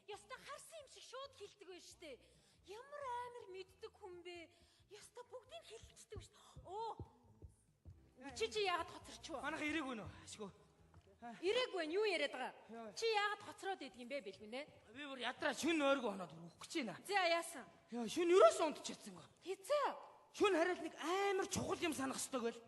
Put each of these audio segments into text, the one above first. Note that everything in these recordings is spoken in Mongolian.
Яста харсан юм шиг шууд хилдэг байж штэ. Ямар амар мэддэг хүн бэ? Яста бүгдийг хилчдэг шүү дээ. Оо. Чи яагаад хоцорчвоо? Манайх ирээгүй нөө. Ашгүй. Ирээгүй нь юу яриад байгаа? Чи яагаад хоцроод идэг юм бэ бэлгүнэ? Би бүр ядраа шүн ойргоо хоноод өгөх гэж байна. За яасан? Яа шүн ерөөсөө унтчихсан гоо. Хизээ. Шүн хараад нэг амар чухал юм санах ёстой гээл.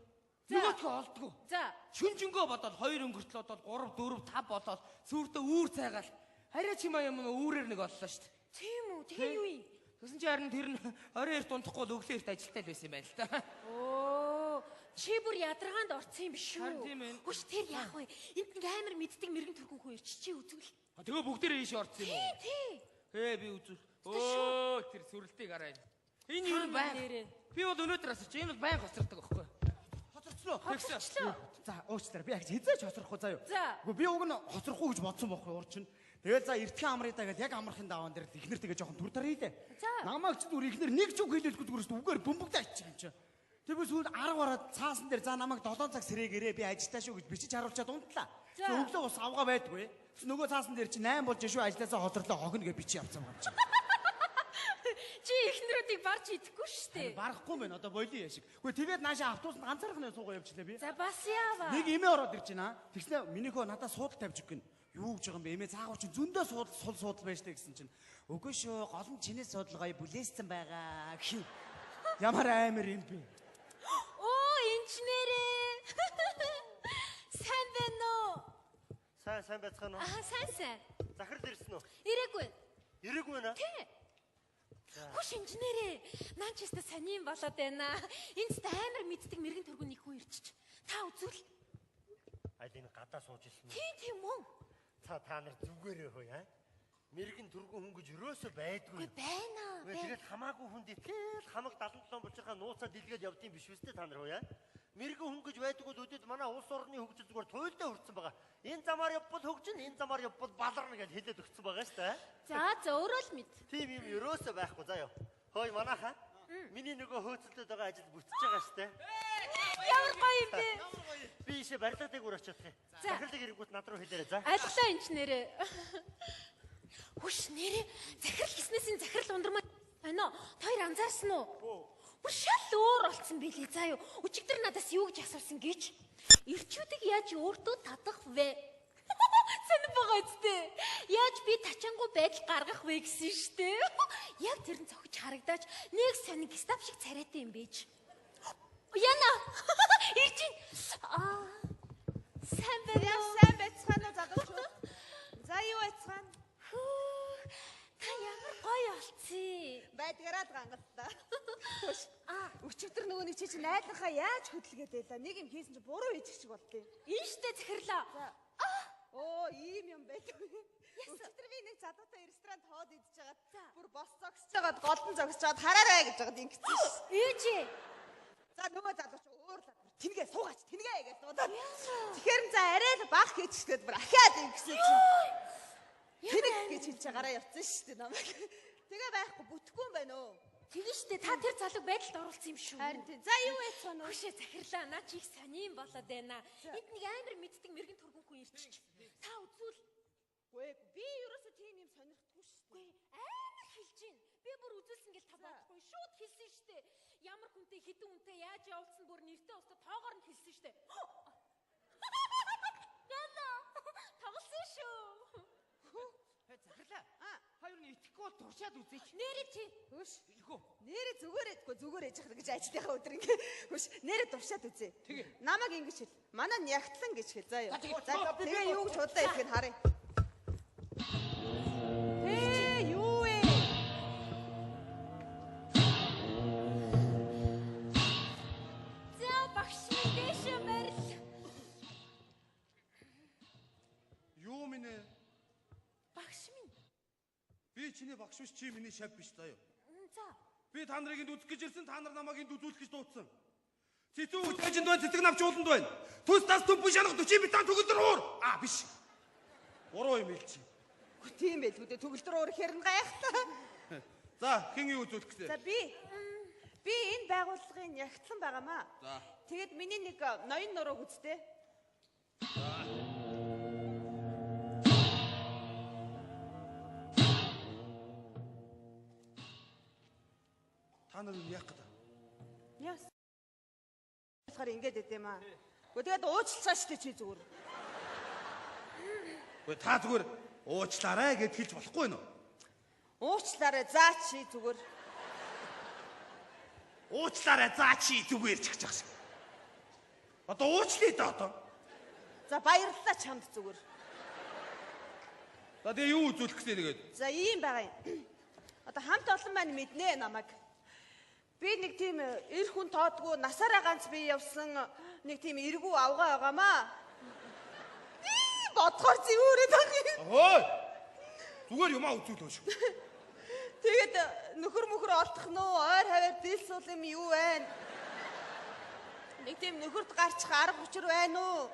Нөгөөдхөө олдгоо. За. Шүнжэнгөө бодоод 2 өнгөртлөө бодоод 3 4 5 бодоод сүрдээ үүр цайгаал. Хараа чимаа юм үүрээр нэг оллоо шүү дээ. Тийм үү? Тэгээ юу юм? Тэгсэн чи харин тэр нь орой эрт унтахгүй л өглөө эрт ажилтаа л байсан юм байна л та. Оо, чи бүр ядаргаанд орсон юм биш үү? Харин тийм ээ. Хүч тэр яах вэ? Энд нэг амар мэддэг мэрэгэн төрхөн хүн ирч чи үзвэл. Тэгээ бүгдээрээ ийш орсон юм уу? Тий. Би үзвэл. Өө тэр сүрэлтийг хараа. Энэ юу юм байна? Би бол өнөөдөр асууч. Энэ бол байн хоцордог байхгүй. Хоцорчлоо. За уучлаарай. Би яг хизээч хоцрохгүй заа юу. За. Би уг нь хоцрохгүй гэж бодсон байхгүй урд чинь. Тэгээд за эртхэн амрыдаа гэдээ яг амархын даваан дээр ихнэр тэгээ жоохон түр тарий дээ. Намайг ч зүгээр ихнэр нэг ч үг хэлэлгүй зүгээр шүү үгээр бөмбөгдөө аччих юм чи. Тэгээд сүүл 10 гараад цаасан дээр за намайг 7 цаг сэрээгээрээ би ажилтаа шүү гэж бичиж харуулчаад унтлаа. Өглөө ус авгаа байдгүй. Нөгөө цаасан дээр чи 8 болж шүү ажилласаа хоцорлоо хогно гэж бичиж явцсан юм чи. Чи ихнэрүүдийг барж идэхгүй шүү дээ. Барахгүй мэн одоо бойлын яшиг. Гэхдээ тэгээд наашаа автобусанд ганцаархнаа суугаа явчихлаа би. За бас яава. Нэг эмээ ороод ирж байна. Тэгснэ минийхөө надад суудал тавьж өгнө. Юу гэж байгаа юм бэ? Эмээ цаагаар чи зөндөө суудал байж таа гэсэн чинь. Үгүй шүү, гол нь чиний судалгаа бүлээссэн байгаа гэх юм. Ямар амар юм бэ? Оо, инженерээ. Сайн байна уу? Сайн байцгаана уу? Сайн. Захирал ирсэн үү? Ирээгүй. Ирээгүй байна. Тий. Хүш инженерээ. Наачста санийн болоод байна. Энд амар мэддэг мэрэгэн төргөн нэг хүн ирчих. Та үзвэл. Аль энэ гадаа сууж ирсэн үү? Тийм үү? Та нар зүгээрээ хөөе аа. Мэргэн түргэн хүн гэж өрөөсөө байдгүй. Байна. Тэгээд хамаагүй хүнд итгэл хамаг 77 болж байгаа нууцаа дэлгээд явдсан биш үстэй та нар хөөе аа. Мэргэн хүн гэж байдгүй л өдөд манай улс орны хөгжил зүгээр туйлдаа хүрсэн байгаа. Энэ замаар явбал хөгжин, энэ замаар явбал баларна гэж хэлээд өгсөн байгаа шүү дээ. За өөрөө л мэд. Тийм юм өрөөсөө байхгүй заа ёо. Хөөе манайхаа. Миний нөгөө хөөцөлдөд байгаа ажил бүтэж байгаа шүү дээ. Ямар гоё юм бэ? Би ийшээ барилгадаг үр очих юм. Захирлыг ирэнгүүт над руу хэлээрэй за. Алглаа инженерээ. Хүш нэрээ захирал гиснээсийн захирал ундрмаа байна уу? Хоёр анзаарсан уу? Бүр шал өөр болсон билий заа юу. Өчигдөр надаас юу гэж асуусан гэж? Ирчүүдийг яаж өөртөө татах вэ? Сонир байгаа үстэй. Яаж би тачаангуу байдал гаргах вэ гэсэн штэ. Яг тэр нь цогч харагдаач нэг сонин гестап шиг царайтай юм бийж. Яна. Ирж ин. Сайн байцгаана уу залуучууд? За юу байцгаана? Та ямар гоё олцсон. Байдгараад гангалтай. Өчигдөр нөгөө нэг чи найдлахаа яаж хөдөлгээд байлаа? Нэг юм хийсэн чи буруу хийчих шиг болтыг. Ийштэй захирлаа. Оо, ийм юм байдаг. Өчигдөр би нэг задуутай ресторан тоод идэж байгаа. Бүр бос зогсож байгаад голдон зогсож байгаад хараарай гэж байгаад ингэсэн ш. Ээж. За нөгөө залууч өөр л тэнгээ суугаач тэнгээ гэж дуудаад. Тэгэхээр за арай л баг хийчихгээд бүр ахаад ингэсэн чи. Тэнэг гэж хэлж байгаараа явцсан шүү дээ намайг. Тэгээ байхгүй бүтэхгүй юм байна уу? Тэгээ штэ та тэр залууг байдалд оруулсан юм шүү. Харин тийм. За юу яцгаана уу? Хөшөө захирлаа. Наа чи их сонин болоод байна. Энд нэг амар мэддэг мэрэгэн төргөн хүн ирчих. Та үзвэл. Гүй би ерөөсөө тийм юм сонирхдаггүй шүү дээ. Амар хэлж гин. Би бүр үзүүлсэн гэл та бодохгүй. Шууд хэлсэн штэ. Ямар хүнтэй хідэн хүнтэй яаж явуулсан бүр нэртэй устаа тоогоор нь хэлсэн штэ. Яна. Тоглосон шүү. Захирлаа. Хоёр нь итгэхгүй бол туршаад үзээч. Нэрээ чи. Хөш. Илгүү. Нэрээ зүгээр ээж хаа гэж ажлынхаа өдөр ингээ. Хөш. Нэрээ туршаад үзье. Намайг ингэж хэл. Манай нь ягтлан гэж хэл заа юу. За тэгээ юу гэж удаа хэлхийг харъя. Юу вэ? За багш минь дэшээ барил. Юу минь ээ? Багш минь. Би чиний багш биш чи миний шав биш заа юу. За. Би та нарыг энд үзэх гэж ирсэн та нар намайг энд үзүүлэх гэж дуудсан. Цэцүү үжинд байна цэцэг навч ууланд байна. Төс тас төв биш анх 40 битан төгөлдөр уур. Биш. Буруу юм хэлчих. Тийм байлгүй дээ төгөлдөр уур хэрн гайхтаа. За хэн юу үзүүлэх гэсэн? За би энэ байгууллагын ягтлан байгаамаа. За. Тэгэд миний нэг ноён нурууг үзтээ. За. Та нар юу яах гээд? Яс. Болохоор ингэж өгд юм аа. Гэхдээ тэгээд уучлаа штэ чи зүгээр. Гэхдээ та зүгээр уучлаарай гэд хэлж болохгүй нөө. Уучлаарай заа чи зүгээр. Уучлаарай заа чи зүгээр ч гэж байгаа шиг. Одоо уучлаа да одоо. За баярлалаа чамд зүгээр. За тэгээ юу үзүүлэх гэсэн нэгээд? За ийм байгаа юм. Одоо хамт олон маань мэднэ намайг. Би нэг тийм эр хүн тоодгүй насаараа ганц би явсан нэг тийм эргүү авгаа байгаамаа. Бодгоор зэвүүрээд байгаа. Ой. Зүгээр юмаа үзүүлээ шүү. Тэгээд нөхөр мөхөр олдох нь уу? Ойр хаваар дийлсуул юм юу вэ? Нэг тийм нөхөрт гарчих арга учир байна уу?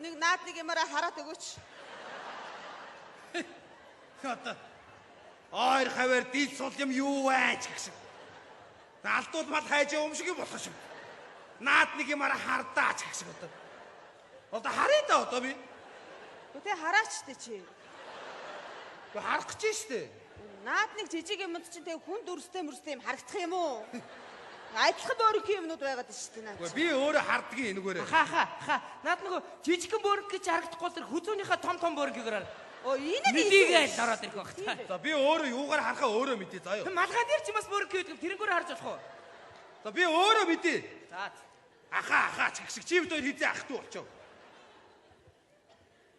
Нэг наад нэг юмараа хараад өгөөч. Одоо ойр хавар дил сул юм юу вэ ч гэсэн. Алдуул мал хайж юм шиг болох шүү. Наад нэг юмараа хардаа ч гэсэн одоо. Одоо харъя да одоо би. Гэтэ хараач тээ чи. Гэхдээ харах гэж штэ. Наад нэг жижиг юмд чинь тэг хүн дүрстэй мөрстэй юм харагдах юм уу? Адилхан бөөрийнхөө юмнууд байгаад шүү дээ наад. Би өөрөө хардгийн энэгээрээ. Ха. Наад нөгөө жижигхэн бөөрг гэж харагдахгүй тэр хүзүүнийхээ том бөөргийгээр Оо энэ мэдээгээл ороод ирэх байх та. За би өөрөө юугаар харахаа өөрөө мэдээ заа юу. Малгай дээр ч юм бас бөөрг гэдэг тэрнгүүр харж болох уу? За би өөрөө мэдээ. За. Ахаа ч гисэг чи бид хоёр хизээ ах トゥ болчихоо.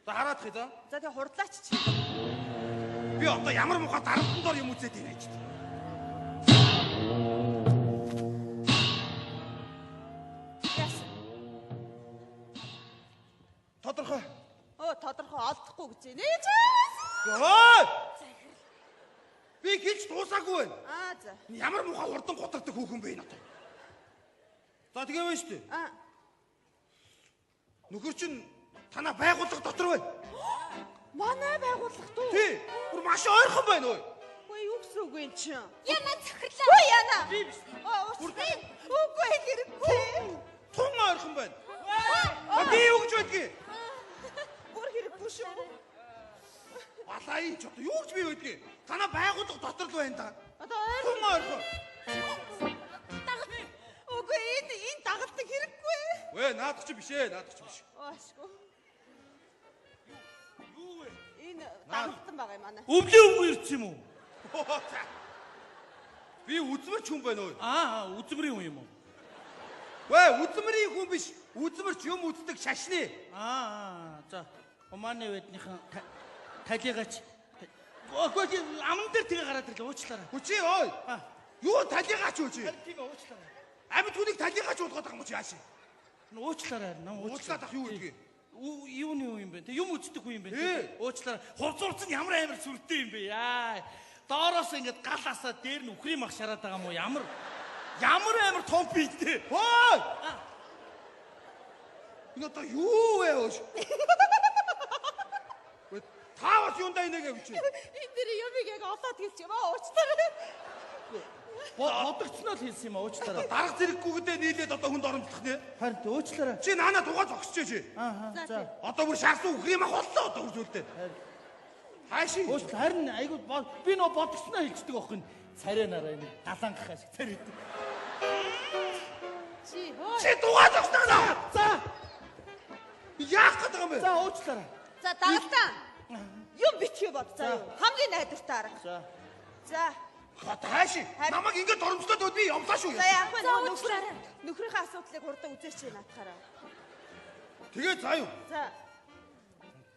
За хараад хий за. За тэг хурдлаач чи. Би одоо ямар муухай дарамтан дор юм үзээд ирээ ч. Тодорхой. Тодорхой олдохгүй гэж нэ. Ой! Би хэлж дуусаагүй байна. За. Ямар муухай хурдан готардаг хүүхэн бэ энэ одоо. За тэгээ байна шүү дээ. Нөхөр чинь танаа байгууллага дотор байна. Манай байгууллага дөө. Тий. Бүр маш ойрхон байна ой. Үгүй юу гэсэн үг юм чи? Яна захирлаа. Ой яна. Би биш. Үгүй хэрэггүй. Тун ойрхон байна. Би юу гэж байдгийг? Бүр хэрэггүй шүү. Балай ч одоо юу гэж би байдгийг? Танаа байгууллага дотор л байна да. Одоо Тун ойрхон. үгүй энэ дагалдаг хэрэггүй. Вэ наадах чи биш ээ, наадах чи биш. Аашгүй. Юу вэ? Энэ дагалдан байгаа юм манай. Өвлөө ирч юм уу? Би үзмэрч хүн байна ой. Үзмэрийн хүн юм уу? Вэ үзмэрийн хүн биш. Үзмэрч юм үздэг шашны. За. Умааны веднийхэн талигач. Өөгүй аман дээр тэгээ гараад ирлээ уучлаарай. Хүчи ой. Юу талигач үү чи? Тийм уучлаарай. Амьд хүнийг талигач болгоод байгаа юм чи яаш? Уучлаарай. Уучлаад ах юу гэдгийг? Юуны хүн юм бэ? Тэг юм үздэг хүн юм бэ? Уучлаарай. Хувцурц нь ямар амар сүртэй юм бэ? Яа. Доороос ингээд галаасаа дээр нь үхрийн мах шараад байгаа юм уу? Ямар амар том бийтэй. Хой! Энэ одоо юу вэ өөш? Та бас юундаа инегээ бичээ. Энэ дэр юмыг яг олоод хэлчих юм аа уучлаарай. Бодогцноо л хэлсэн юм аа уучлаарай. Дарга зэрэггүйгдээ нийлээд одоо хүнд оромжлох нэ. Харин уучлаарай. Чи наана тугаа зогсож чи. За. Одоо бүр шаарсан үхрийн мах боллоо одоо үзүүлдэ. Хааши? Уучлаарай. Харин айгуу би нөө бодогцноо хэлчихдэг байхгүй. Царайнараа энэ галангахаа шиг царайдаг. Чи тугаа зогсноо. За. Яах гэдэг юм бэ? За уучлаарай. За дагалдаа. Юм битгий бод заа юу. Хамгийн найдвартай арга. За. Хот хааши? Намайг ингэж оромжлоод өд би явлаа шүү. За яах вэ? Нөхрийнхээ асуудлыг хурдан үзээч чи наадахаараа. Тэгээ заа юу. За.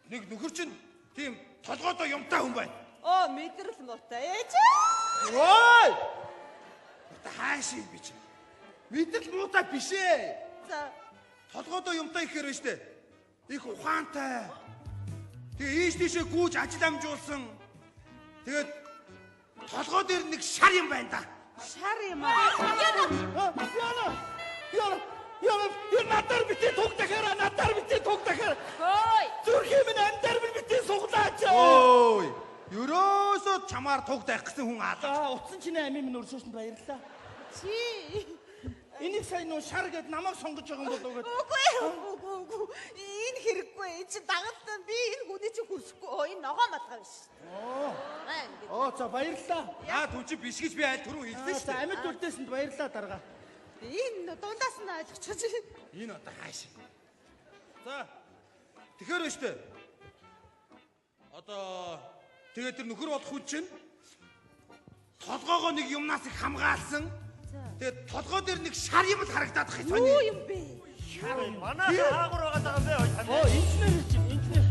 Нэг нөхөр чинь тийм толгойдоо юмтай хүн байна. Мэдрэл муутай. Ээж. Ой! Та хааши би чи. Мэдрэл муутай биш ээ. За. Толгойдоо юмтай ихээр байна штэ. Их ухаантай. Тэгээ ийш тийшээ гүйж ажил амжуулсан. Тэгээд толгой дээр нэг шар юм байна да. Шар юм аа. Яна надаар битээ тугтахаараа надаар битээ тугтахаар. Хөөй. Зүрхийн минь амдаар битээ суглаач. Ой! Ерөөсөө чамаар тугтах гэсэн хүн алга. Утсан чиний амийн минь өршөөсөнд баярлалаа. Чи. Энийг сайн нөө шар гэд намайг сонгож байгаа юм болов уу? Үгүй. Энэ хэрэггүй. Энд чи дагалдан би энэ хүний чи хүрсэхгүй. Энэ ногоо малгай биш. Оо за баярлалаа. Аа түнчи биш гэж би аль түрүү хэлсэн шүү За дээ. амьд үлдээсэнд баярлалаа дарга. Энэ дундаас нь ойлгочих. Энэ одоо хааш. За. Тэгэхээр байна шүү дээ. Одоо тэгээд тэр нөхөр болох хүн чинь толгоогоо нэг юмнаас их хамгаалсан. Тэгээд толгой дээр нэг шар юм л харагдаад байгаа юм. Юу юм бэ? Манай хаагур байгаа юм бэ? Оо инженер чинь инженер.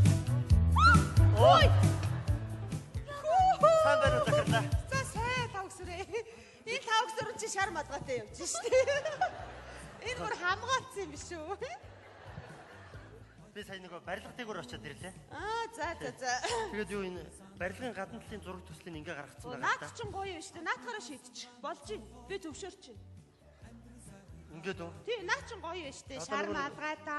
Ой. Сайн байна уу захирлаа? За сайн тавгсрээ. Энэ тавгсрын чи шар мадгатай явж штэ. Энэ бүр хамгаалсан юм биш үү? Би сая нэг барилга дээгүүр очиод ирлээ. За. Тэгээд юу энэ барилгын гадна талын зураг төслийг ингээ гаргацсан байгаа Наад та. чин гоё юм штэ. Наадхаараа шийдчих. Болж байна. Би төвшөөрч байна. Ингээд үү? Тий, наад чин гоё юм штэ. Шар мадгай та.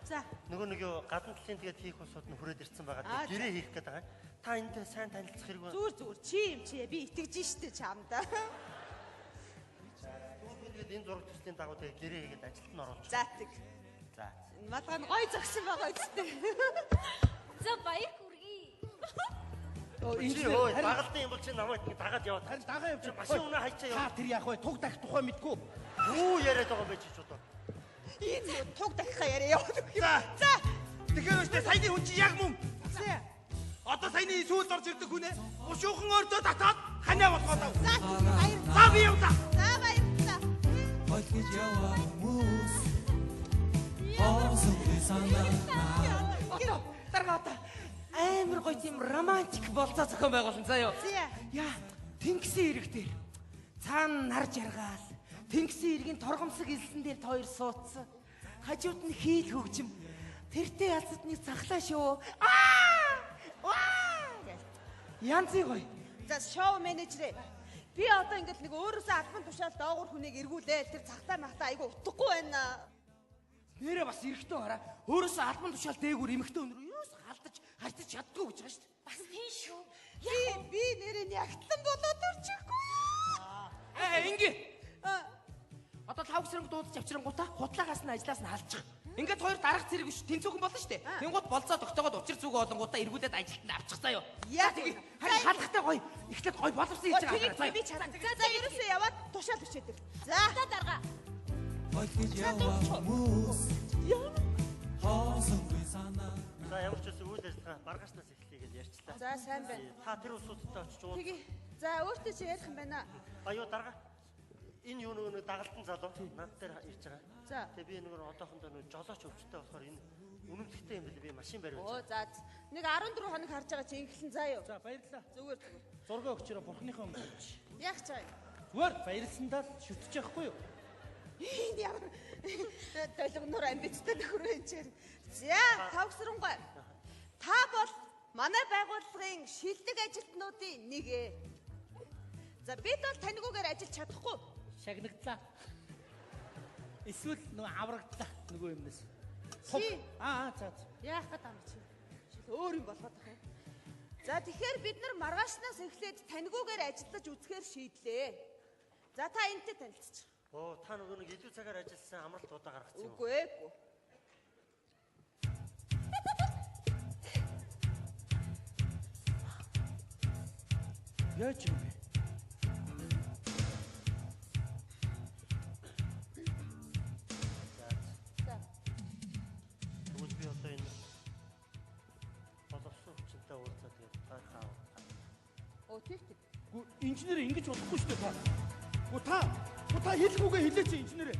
За. Нөгөө нэг юу гадна талын тэгээд хийх усууд нь хүрээд ирсэн байгаа. Гэрээ хийх гээд байгаа. Та энэтэй сайн танилцах хэрэг байна. Зүгээр чи юм чи би итгэж штэ чамда. Тэгээд энэ зураг төслийн дагуу тэгээд гэрээ хийгээд ажилд нь оруулж. За тэг. За. Энэ мадгай нь гоё зогсон байгаа үстэй. За баяр хүргэе. Оо Инженер ой багалтын юм бол чи намайг дагаад яваад. Харин дагаа явж Машин унаа хайчаа Та яа. тэр яах вэ? Туг дахь тухай мэдгүй. Юу яриад байгаа юм бэ чи ч одоо. Энэ туг дахихаа яриа яваад. За. Тэгэхээр өштэй саяны хүн чи яг мөн. За. Одоо саяны сүүлд орж ирдэг хүн ээ. Ушуухан ордоо татаад ханаа болгоод ав. За баяр. За би юм за. За баярлалаа. Ойлгож яваа хүмүүс Хоосон санаа Даргаата амар гоё тийм романтик болцоо зохион байгуулсан заяа. Зя. Яа, тэнгисийн ирэг дээр цаана нар жаргаал. Тэнгисийн иргийн торгомсог илсэн дээр хоёр суудсан. Хажууд нь хийл хөгжим. Тэртээ ялцад нэг цахлаа шүү. Янзын гоё. За шоу менежер. Би одоо ингээд нэг өөрөөсөө албан тушаал доогуур хүнийг эргүүлээ. Тэр цагтаа махтаа айгу утгагүй байна. Нэрээ бас эрэхтэн хараа. Өөрөөсөө албан тушаал дээгүүр эмхтэн өнөр юус халдаж харьцаж чаддгүй гэж байгаа шүү дээ. Бас тийм шүү. Би нэрээ ягтлан болоод орчихгүй. Ингээ. Одоо тав гэсрэнг дуудаж авчирангуудаа хутлаагаас нь ажлаас нь халчих. Ингээд хоёр дарах зэрэг биш тэнцүүхэн болно шүү дээ. Тэнгууд болцоо тогтоогоод учир зүгөө олонгуудаа эргүүлээд ажилд нь авчихсан юу. Яа тэгээ харин халахтай гоё. Эхлээд гоё боловсон хийж байгаа. Би чараа. За ерөөсөө яваад тушаал өчөөд ир. За Дарга. Ойлгож яваа хүмүүс Хоосон санаа За ямар ч үсэн үйл ажиллагаа маргаашнаас эхлэе гэж ярьчлаа. За сайн байна. Та тэр усуудтай очиж уур. Тэгээ. За өөртөө чи ярих юм байна. Аюу дарга. Энэ юу нөгөө дагалдан залуу над дээр ирж байгаа. За. Тэгээ би нөгөө одоохондоо нөгөө жолооч өвчтэй болохоор энэ үнэмлэхтэй юм бэл би машин бариулж. Оо за. Нэг 14 хоног харж байгаа чи ингэлэн заа юу. За баярлалаа. Зүгээр. Зургаа өгчөрөө бурхныхаа өмнө тавьж. Яг чаа. Зүгээр баярлсандаа шүтэж явахгүй юу? Энэ ямар долгоноор амбицтай нөхөр энэ чинь. За тавгсрангой. Та бол манай байгууллагын шилдэг ажилтнуудын нэг ээ. За бид бол таньгүйгээр ажиллаж чадахгүй. Шагнагдлаа. Эсвэл нөгөө аврагдлаа нөгөө юмнаас. Чи За. яах гэдэг юм чи? Өөр юм болгоод байгаа юм. За тэгэхээр бид нар маргаашнаас эхлээд таньгүйгээр ажиллаж үзэхээр шийдлээ. За та энэтэй танилцчих. Оо та нөгөө нэг илүү цагаар ажилласан амралт удаа гаргацсан юм. Үгүй ээ. Яаж юм бэ? Тэгвэл би одоо энэ боловсон хүчтэй уулзаад тэгээд та хаа. Оо тэг. Гү инженер ингэж болохгүй шүү дээ та. Гү та хэлгүүгээ хэлээч инженерээ.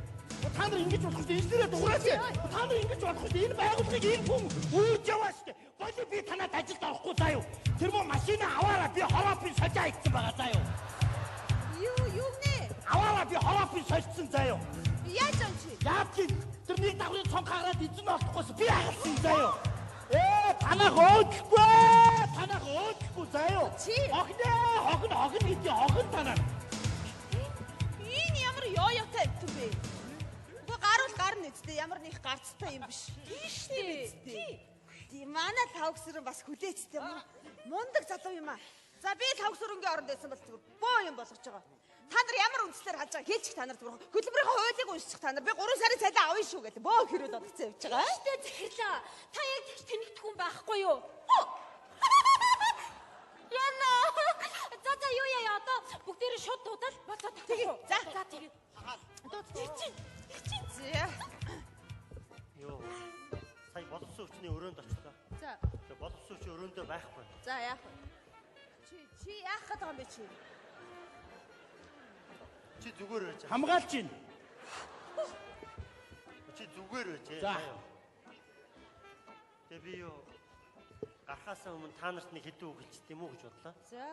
Та нар ингэж болох шүү дээ. Инженерээ дугаараач. Та нар ингэж болох шүү дээ. Энэ байгууллагыг энэ хүн үүрж яваа шүү дээ. Боли би танад ажилд орохгүй заа юу. Тэр мөн машин аваараа би хороопын сожаа хийсэн байгаа заа юу. Юу нэ? Аваараа би хороопын сожсон заа юу. Яаж юм чи? Яав чи тэр нэг давхрын цонхаараад эзэн олдохгүйс би хаалсан заа юу. Танах өөхгүй заа юу. Чи Хогн гэдэг хогн танаа. энэ ямар ёоётой юм бэ? Уг гар нэзтэй ямар нэг гарцтай юм биш. Тийш дээ. Тийм манай тавгсрын бас хүлээцтэй мундаг залуу юм аа. За би тавгсрынгийн оронд байсан бол зүгээр боо юм болгож байгаа. Та нар ямар үндслээр хаж байгаа хэлчих та нар зүгээр. Хөтөлбөрийн хуулийг уншчих та нар. Би 3 сарын цалин авъя шүү гэдэг. Бөө хэрүүд одогцсон явж байгаа. Штэ захирлаа. Та яг тэгж тэнэгдэх хүн байхгүй юу? Яна. За юу яа одоо бүгдээрээ шууд дуудаад болоо Тэгээ. За тэгээ. Дууд чинь. За. Йоо. Сая боловсон өвчний өрөөнд очлоо. За. Тэгээ боловсон өвч өрөөндөө байхгүй. За яах вэ? Чи яах гээд байгаа юм бэ чи? Чи зүгээр байж. Хамгаалж гин. Чи зүгээр байж. За. Тэгээ би юу гарахаас өмнө та нарт нэг хэдэн үг хэлчих тийм үү гэж бодлоо. За.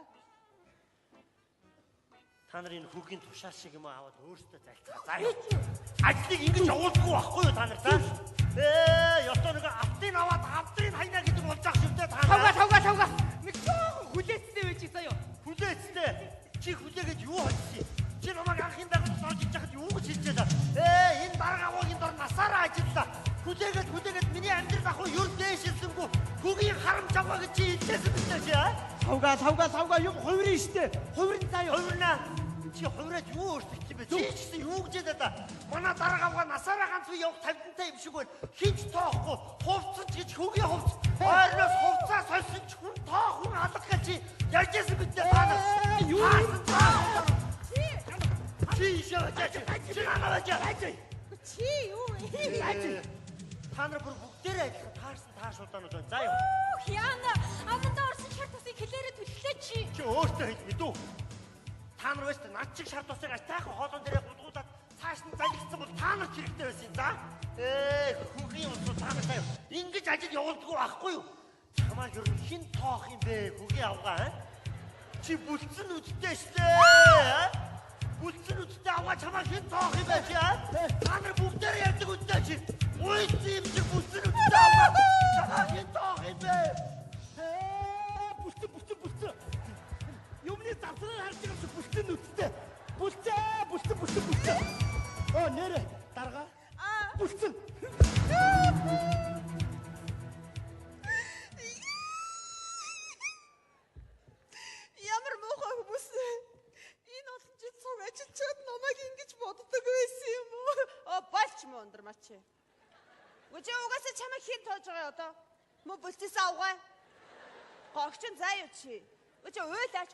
Та нар энэ хүүгийн тушаал шиг юм аваад өөрсдөө залцгаа. За юу. Ажлыг ингэж явуулдаггүй байхгүй юу та нар та? Ёстой нэг автын аваад авдрын хайна гэдэг болж ах шивдэ та нар. Тавга. Нэг жоохон хүлээцтэй байж заяа. Хүлээцтэй. Чи хүлээгээд юу хийсэн? Чи намайг анхын дагуу сорж ичэхэд юу гэж хэлжээ та? Энэ дарга аваагийн дор насаараа ажиллаа. Хүлээгээд миний амьдрал ах уу юу дээшилсэнгүй. Хүүгийн харамч аваа гэж чи хэлсэн биз дээ. Тавга юм хувирын штэ. Хувирын заяа. Хувирнаа. Чи хувираад юу өөрчлөж юм бэ? Чи ч гэсэн юу гэж хэлээ та? Манай дарга аваа насаараа ганц уу явах тавтантай юм шиг байна. Хинч тоохгүй. Хувцсан ч гэж хүүгийн хувц. Ойрноос хувцаа сольсон ч хүн тоо хүн алах гэж чи ярьж байсан биз дээ та нар. Юу юм? Чи юу? Та нар бүр бүгдээрээ адилхан таашуулдаанууд байна. За юу. Яна. Аманда орсон шар тусыг хэлээрээ түлхлээ чи. Чи өөртөө хэл мэдүү. Та нар байж над чиг шар тусыг ажтайхан хоолон дээрээ гудгуулаад цааш нь залгицсан бол та нар хэрэгтэй байсан юм за. Хүүгийн усуу та нар таа. Ингэж ажил явуулдаггүй байхгүй юу? Чамаа ер нь хин тоох юм бэ? Хүүгийн авгаа. Чи бүлцэн үдтэй штэ. Бүлцэн үдтэй аваа чамаа хин тоох юм бэ чи? Та нар бүгдээр ярьдаг үдтэй чи. Ой тийм чи бүлцэн үдтэй аваа. Чамаа хин тоох юм бэ? Бүлцэн. Юмны завсраар харж байгаа чи бүлцэн үсттэй. Бүлцэн. Нэрэ дарга. Бүлцэн. Ямар муухай хүмүүс. Энэ олон жил цуг ажиллаад намайг ингэж боддог байсан юм уу? Болж муу ундрмаач. Үгүй угаасаа чамайг хэн тоож байгаа одоо? Мө бүлцээс авгаа. Гогч заа юу чи? Үгүй уйлаач.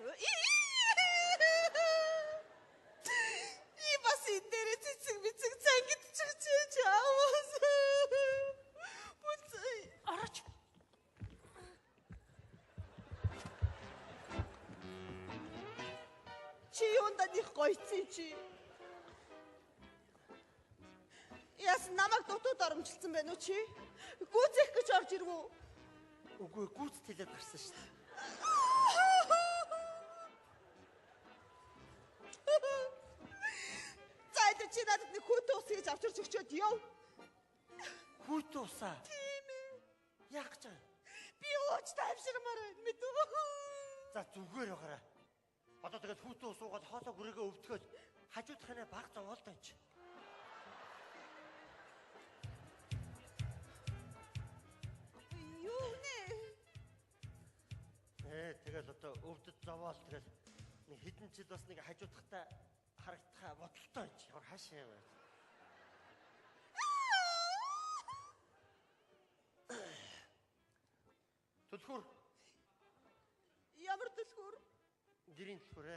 Бас энэ дээр цэцэг цангид чигч аваас. Бүлцээ. Орооч. Чи юундаа них гойцсон чи? Яс намайг дутууд оромжилсан байна уу чи? Гүзэх гэж орж ирвүү? Үгүй гүйцэд хэлээд гарсан шүү дээ. За чи надад нэг хүүтэ ус хийж авчирч өгчөөд яв. Хүүтэ усаа. Тийм ээ. Яах гэж байгаа? Би ууч тайвширмаар байна мэдүү. За зүгээр яваарай. Одоо тэгээд хүүтэ ус уугаад хоолой гүрээгээ өвдгөөд хажуудахнаа баг зовоолтой юм чи. Юу нэ? Тэгэл одоо өвдөд зовоол тэгэл нэг хэдэн жил бас нэг хажуудахтаа харагдахаа бодолтой юм чи. Ямар хаашаа вэ? Түлхүр. Ямар түлхүр? Гэрийн түлхүр.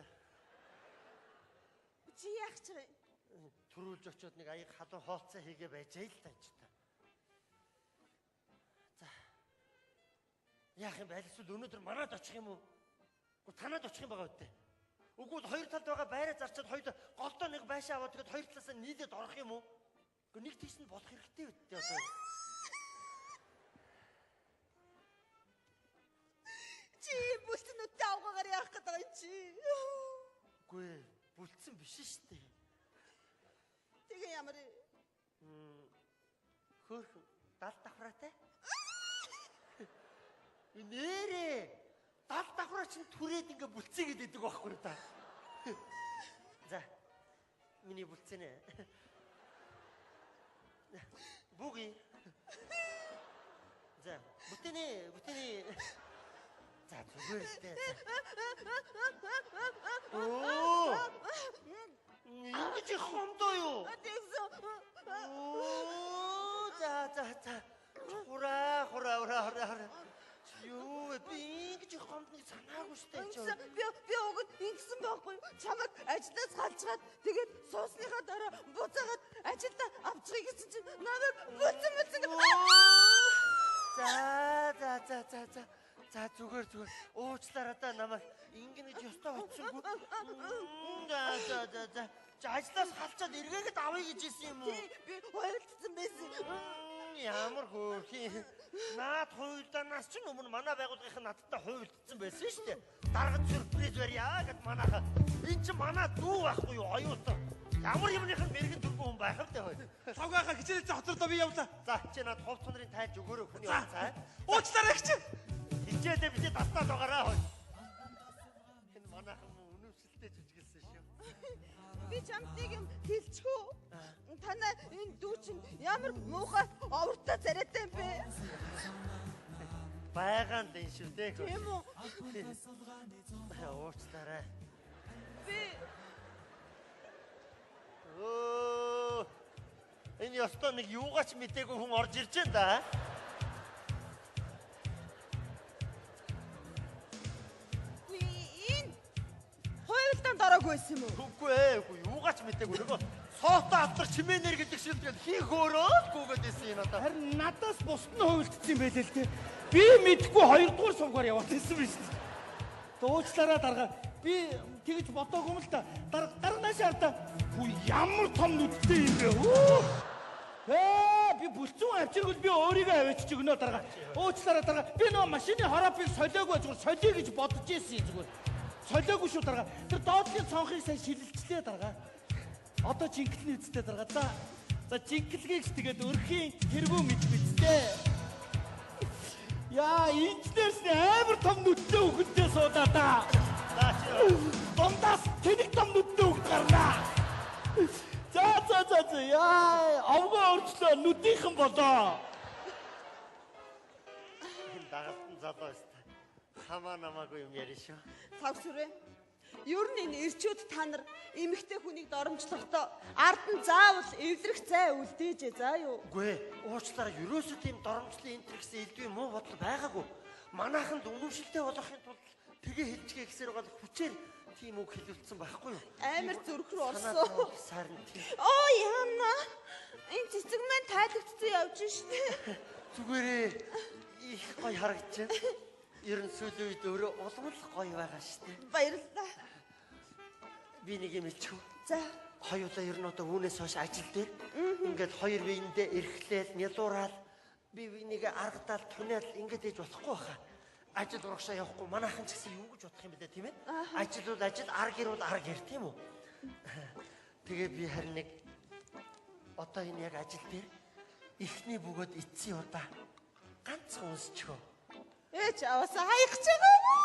Чи яах ч вэ? Төрүүлж очиод нэг аяг халуун хоолцоо хийгээ байжээ л тааж та. За. Яах юм бэ? Эсвэл өнөөдөр манад очих юм уу? Уу танад очих юм байгаа үстэй. Үгүй бол хоёр талд байгаа байраа зарчаад хоёул голдоо нэг байшаа аваад тэгээд хоёр талаас нь нийлээд орох юм уу? Уу нэг тийш нь болох хэрэгтэй үстэй одоо. Чи бүлтэнүүдтэй авгаагаар яах гээд байгаа юм чи? Үгүй бүлтсэн биш шүү дээ. Тэгээ ямар хөөх 70 давхраатай. Нэрээ 70 давхраа чинь түрээд ингээ бүлцээ гэдэг байхгүй та. За. Миний бүлцэнэ. Бүги. За, бүтэний. За, зүгээр л дээ. Оо! ингэж хомдоо юу? Тэгсэн. Оо за. Хура. Юу вэ? Би ингэж хомдны санаагүй штэ ч. Би уг ингэсэн байхгүй. Чамайг ажлаас галжгаад тэгээд суусныхаа дараа буцаагаад ажилдаа авчихъя гэсэн чинь намайг бүцэн. За зүгээр. Уучлаарай да намайг ингэж ёстой очсонгүй. За ажлаас халчаад эргээгээд авъя гэж хэлсэн юм уу? Би хуйлдсан байсан. Ямар хөөрхий. Наад хуйлдаанаас ч өмнө манай байгууллагын надтай хуйлдсан байсан шүү дээ. Даргад сюрприз барьяа гэд манайха. Энд чинь манай дүү байхгүй юу? Оюутан. Ямар юмных нь мэрэгэн дөрвөн хүн байх вэ хөөе. Лавгааха хичээлээ хоцордоо би явлаа. За чи над ховц нарын тайлж өгөөрэй хүний цаа. Уучлаарай хичээ. Хичээлээ би таслаад байгаараа хөөе. Энэ манайхан өнөөсөлтөж үжгэлсэн шүү. Би чамд нэг юм хэлчихв. Танай энэ дүү чинь ямар муухай овртой царайтай юм бэ? Байгаан дээ шүү дээ. Тийм үү? Уучлаарай. Би энэ ёстой нэг юугаач мдээгүй хүн орж ирж байна да. энэ хуйлдаанд ороогүй байсан юм уу? Үгүй юугаач мдээгүй нөгөө соотой автар чимээнэр гэдэг шилдэг хийх өөрөөгүй гэдээсэн юм надад. Харин надаас бусд нь хуйлдсан юм байлээ л те. Би мэдгүй 2 дугаар сувгаар яваад байсан биз дээ. Дуучлаараа дарга. Би тэгж бодоогүй юм л та. Дарганаас хараа. Хүү ямар том нүдтэй юм бэ? Би бүлцэн авчиргал би өөрийгөө авчиж өгнө дарга. Уучлаарай дарга. Би нөгөө машины хороопыг солиогүй зүгээр солиё гэж бодож ийсэн зүгээр. Солиогүй шүү дарга. Тэр доотлын цонхыг сайн шилэлцлээ дарга. Одоо жинхэнэ үсттэй дарга. За жинхэнэгийг тэгээд өрхийн тэргүү мэдвэцтэй. Яа, инженерс амар том нүдтэй өгдөө суудаа да. Дондаас тэнэг том нүдтэй өгд гарнаа. За. Яа, авгаа орчлоо нүдийнхэн болоо. Дагалтан залуу өстэй. Хамаа намаагүй юм ярина шүү. Тавсүрэ. Ер нь энэ ирчүүд та нар эмэгтэй хүнийг доромжлохдоо ард нь заавал эвлэрэх зай үлдээжээ заа юу? Үгүй уучлаарай ерөөсөө тийм доромжлын энэ гэсэн элдвийн муу бодол байгаагүй. Манайханд үнэмшилтэй болохын тулд тгээ хэлчихээ гэсээр бол хүчээр тийм үг хэлүүлсэн байхгүй юу? Амар зүрх рүү орсон. Сарн тийм. Оо яана. Энэ цэцэг маань тайлагдсан явж штэ. Зүгээрээ их гоё харагдаж байна. Ер нь сүүлийн үед өөрөө улам л гоё байгаа штэ. Баярлалаа. Би нэг юм хэлчихв. За. Хоёулаа ер нь одоо үүнээс хойш ажил дээр ингээд хоёр биендээ эрхлээл, нялуураад би бинийг аргадаал, туниал ингээд ээж болохгүй баха. Ажил урагшаа явахгүй манайхан ч гэсэн юу гэж бодох юм бэ тийм ээ? Ажил бол ажил, ар гэр бол ар гэр тийм үү? Тэгээ би харин нэг одоо энэ яг ажил дээр ихний бөгөөд эцсийн удаа ганцхан унсчихөө. Ээч аваасаа хаях ч байгаа юм.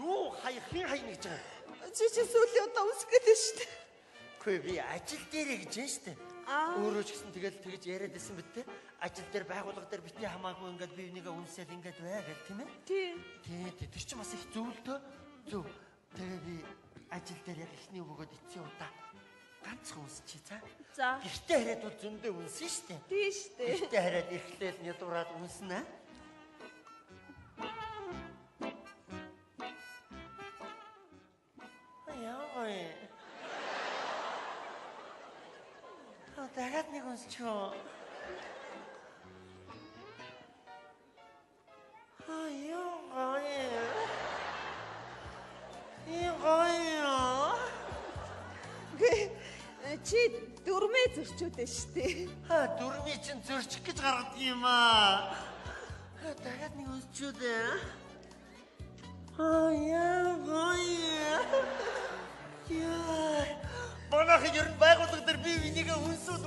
Юу хаяхын хай гэж байгаа. Чи сүүлийн удаа унсэх гэдэг шүү дээ. Үгүй би ажил дээр гэж байна шүү дээ. Өөрөө ч гэсэн тэгэл тэгж яриад байсан биз дээ. Ажил дээр байгууллага дээр битгий хамаагүй ингээд би энийгээ үнсэл ингээд бай гэх тийм ээ. Тий. Тэр чинь бас их зөвлөдөө. Зөв. Тэгээ би ажил дээр яг ихний бөгөөд эцсийн удаа ганцхан унсчихъя цаа. За. Гэртээ хараад бол зөндөө үнсэн шүү дээ. Тий шүү дээ. Гэртээ хараад эрхлээл нядураад үнсэн аа. Дахиад нэг унсчихөө. Чи дөрмөө зөрчөөдөө штэ. Дөрмий чинь зөрчих гэж гаргадаг юм аа. Дахиад нэг унсчихөө. Манайх ер нь байгууллага дээр бие бинийгээ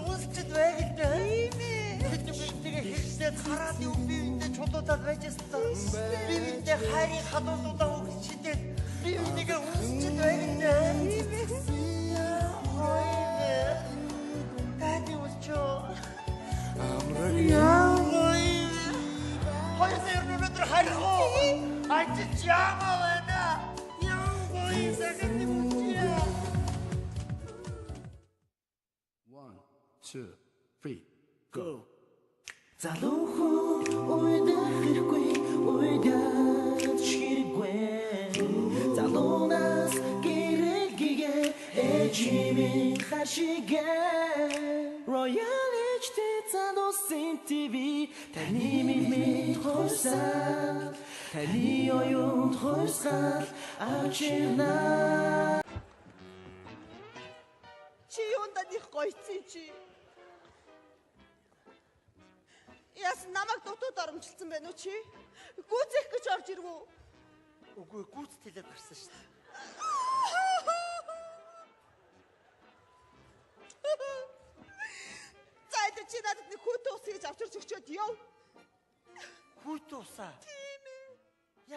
үнсчихэд байг л дээ. Тийм ээ. Тэгээ хэрэгсээд хараад юу бие биендээ чулуудаад байжсэн та. Бие биендээ хайрын халуулуудаа өгчихэд бие бинийгээ үнсчихэд байг л дээ. Тийм ээ. Таны усчоо. Хоёр сая өнөөдөр харих уу? Ажиж яамаа байна. Янгой сагны мучия. 2, 3, go. Залуухан уйдах хэрэггүй уйдаад ширэггүй залуунаас гэрэлгийгээ эжимийн хашигээ Royal HD залуусын TV таны мэлмэд хойсаад таны оюунд хойсгаад авчирна Чи юундад их гойцсон чи? Яс намайг дутууд оромжилсан байна уу чи? Гүзэх гэж орж ирв үү? Үгүй гүйцэд хэлээд гарсан шүү дээ. Зайд чи надад нэг хүүтэ ус хийж авчирч өгчөөд яв. Хүүтэ усаа. Тийм ээ.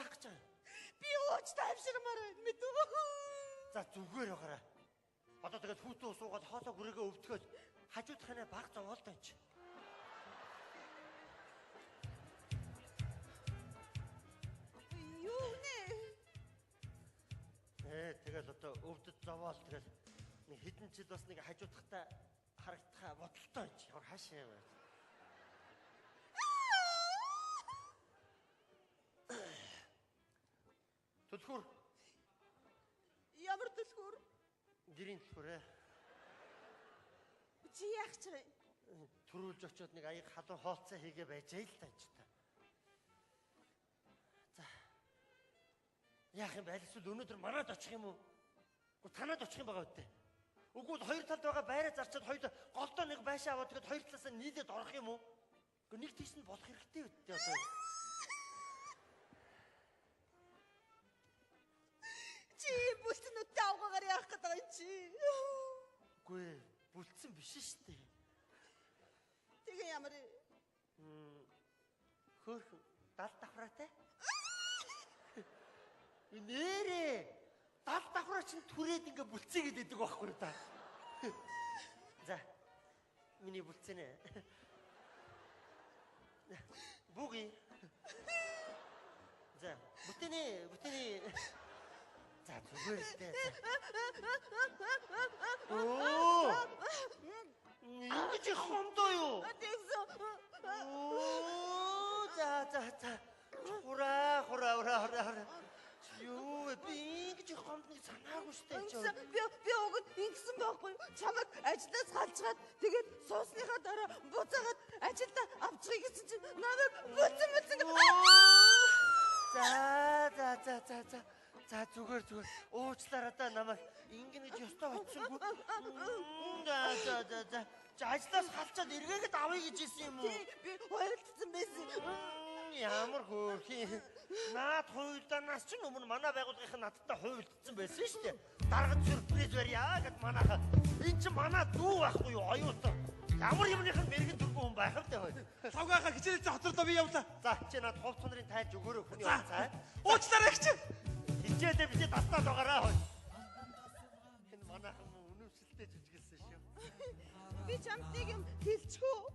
Яах гэж байгаа? Би ууч тайвширмаар байна мэд үү? За зүгээр байгаарай. Одоо тэгээд хүүтэ ус уугаад хоолой гүрээгээ өвтгөөд хажуудахынаа баг зовоолтой юм чи. Юу нэ? Тэгэл одоо өвдөд зовоол тэгэл нэг хэдэн жил бас нэг хажуудахтаа харагдахаа бодолтой юм чи. Ямар хаашаа вэ? Төлхөр. Ямар төлхөр? Гэрийн төлхөр. Чи яах ч вэ? Төрүүлж очиод нэг аяг халуун хоолцоо хийгээ байжээ л тааж та. За. Яах юм бэ? Эсвэл өнөөдөр манад очих юм уу? Уу танад очих юм байгаа үстэй. Үгүй бол хоёр талд байгаа байраа зарчаад хоёул голдоо нэг байшаа аваад тэгээд хоёр талаас нь нийлээд орох юм уу? Уу нэг тийш нь болох хэрэгтэй үстэй одоо. Чи бүлтнүүдтэй авгаагаар яах гээд байгаа юм чи? Үгүй бүлдсэн биш шүү дээ. Тэгээ ямар хөөхөн 70 давхраатай. Нэрээ 70 давхраа чинь түрээд ингээ бүлцээ гэдэг байхгүй та. За. Миний бүлцэнэ. Бүги. За, бүтэний. За, зүгээр дээ. Оо! Ингэж хомдоо юу? тэгсэн. Оо, за. Хура. Юу би ингэж хомдны санаагүй штэ ч. Би уг ингэсэн байхгүй. Чамайг ажлаас галжгаад тэгээд суусныхаа дараа буцаагаад ажилдаа авчихъя гэсэн чинь намайг бүцэн. За зүгээр. Уучлаарай да намайг ингэнэ гэж ёстой очсонгүй. За. Ажлаас халчаад эргээгээд авъя гэж хэлсэн юм уу? Би хуйлдсан байсан. Ямар хөөрхий. Наад хуйлдаанаас ч өмнө манай байгууллагын надтай хуйлдсан байсан шүү дээ. Даргад сюрприз барьяа гэд манайха. Энд чинь манай дүү байхгүй юу? Оюутан. Ямар юмных нь мэрэгэн дөрвөн хүн байх вэ хөөе. Савгааха хичээлээ хоцордоо би явлаа. За чи над ховц хондрын тайлж өгөөрэй хүний уцаа. Уучлаарай гэж. Хичээлээ би тастаад байгаарай хөөе. Энэ манайхан үнэмшилтэй жүжиглсэн шүү. Би чамд нэг юм хэлчихв.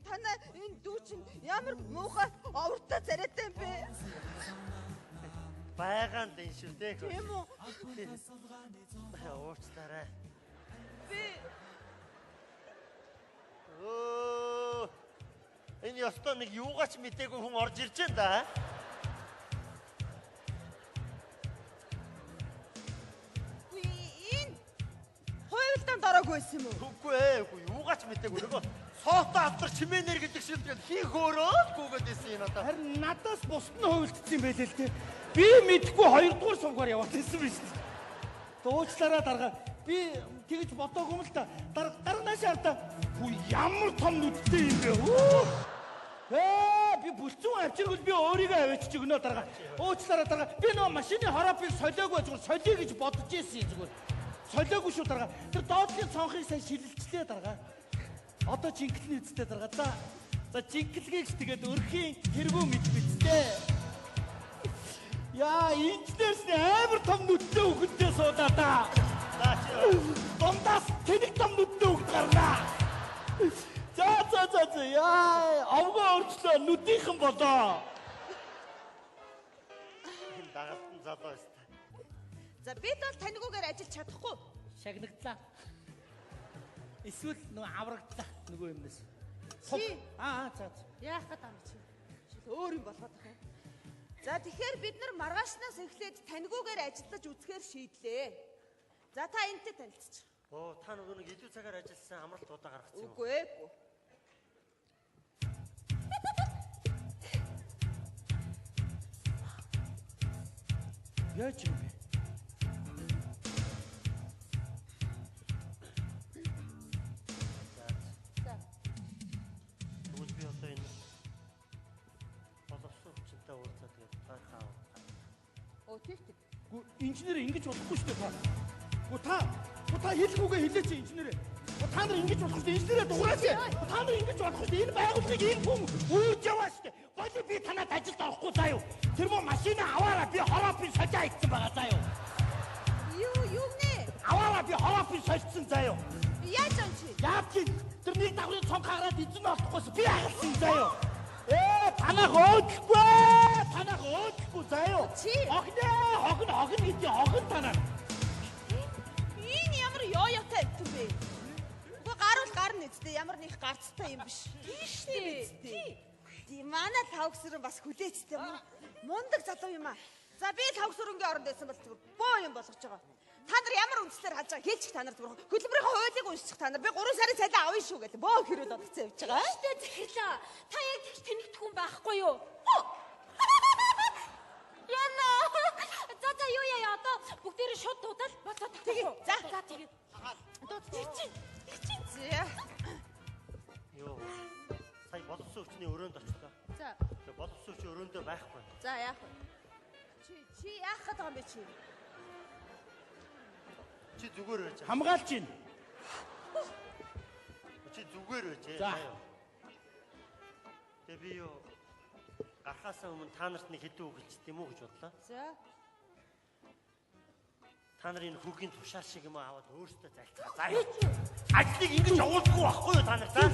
Танай энэ дүү чинь ямар муухай овртой царайтай юм бэ? Байгаан л шүү дээ. Тийм үү? Уучлаарай. Би энэ ёстой нэг юугаач мдээгүй хүн орж ирж байна да. энэ хуйлдаанд ороогүй байсан юм уу? Үгүй юугаач мдээгүй нөгөө соотой автар чимээнэр гэдэг шилдэг хийх өөрөөсгүйгээд байсан юм надад. Харин надаас бусд нь хуйлдсан юм байлээ л те. Би мэдгүй 2 дугаар сувгаар яваад байсан биз дээ. Дуучлаараа дарга. Би тэгж бодоогүй юм л та. Дарганаас хараа. Хүү ямар том нүдтэй юм бэ? Би бүлцэн авчиргал би өөрийгөө авчиж өгнө дарга. Уучлаараа дарга. Би нөгөө машины хороопыг солиогүй зүгээр солиё гэж бодож ирсэн зүгээр. Солиогүй шүү дарга. Тэр доотлын цонхыг сайн шилэлцлээ дарга. Одоо жинхэнэ үсттэй дарга. За жинхэнэгийг тэгээд өрхийн тэргүү мэдвэцтэй. Яа, инженерс амар том нүдтэй өгөнтэй суудаа да. Дондаас тэнэг том нүдтэй өгд гарнаа. За. Яа, авгаа өрчлөө нүдийнхэн болоо. Дагалтан залуу өстэй. За бид бол таньгүйгээр ажиллаж чадахгүй. Шагнагдлаа. Эсвэл нөгөө аврагдлах нөгөө юмнаас. Чи За. яах гээд байгаа юм чи? Чи өөр юм болгоод байгаа юм. За тэгэхээр бид нар маргаашнаас эхлээд таньгүйгээр ажиллаж үзэхээр шийдлээ. За та энтэй танилцчих. Та нөгөө нэг илүү цагаар ажилласан амралт удаа гаргацсан юм. Үгүй ээ. Яаж юм бэ? Тэгвэл би одоо энэ боловсон хүчинтэй уулзаад тэгээд таархаа. Тэг. Гү инженер ингэж болохгүй шүү дээ. Гү та хэлэхгүйгээ хэлээч инженерээ. Та нар ингэж болох шүү дээ. Инженерээ дуурайч. Та нар ингэж болох шүү дээ. Энэ байгууллагыг ийм хүн үүж яваа шүү дээ. Боли би танад ажилд орохгүй заа юу. Тэр мөн машин аваараа би хороопын сажаа хийсэн байгаа заа юу. Юу нэ? Аваараа би хороопын сольсон заа юу. Яаж юм чи? Яав чи тэр нэг давхрын цонх хараад эзэн олдохгүйс би ахалсан заа юу. Танах өөдөхгүй заа юу. Чи Хогн гэдэг хогн танаа. Энэ ямар ёоётой юм бэ? Үгүй гарна үсттэй ямар нэг гарцтай юм биш. Тийш дээ. Тий манай тавгсрын бас хүлээцтэй мундаг залуу юм аа. За би тавгсрынгийн оронд байсан бол зүгээр боо юм болгож байгаа. Та нар ямар үндслээр хаж байгаа хэлчих та нар зүгээр хөдөлмөрийнхөө хуулийг уншчих та нар. Би 3 сарын цалин авъя шүү гэдэг боо хэрүүд одцсон явж байгаа. Штэ захирлаа. Та яг тэгж тэнэгдэх хүн байхгүй юу? Яна. За юу яа одоо бүгдээрээ шууд дуудаад боцоо татчих. За тэгээд. Дуудчих. Йоо. Сая боловсон хүчний өрөөнд очлоо. За. Тэгээ боловсон хүч өрөөндөө байхгүй. За яах вэ? Чи яах гээд байгаа юм бэ чи? Чи зүгээр байж. Хамгаалж гин. Чи зүгээр байж. За. Тэгээ би юу гарахаасаа өмнө та нарт нэг хэдэн үг хэлчих юм уу гэж бодлоо. За. Та нар энэ хүүгийн тушаал шиг юм аваад өөртөө залцгаа. За юу. Ажлыг ингэж явуулдаггүй байхгүй юу та нар за?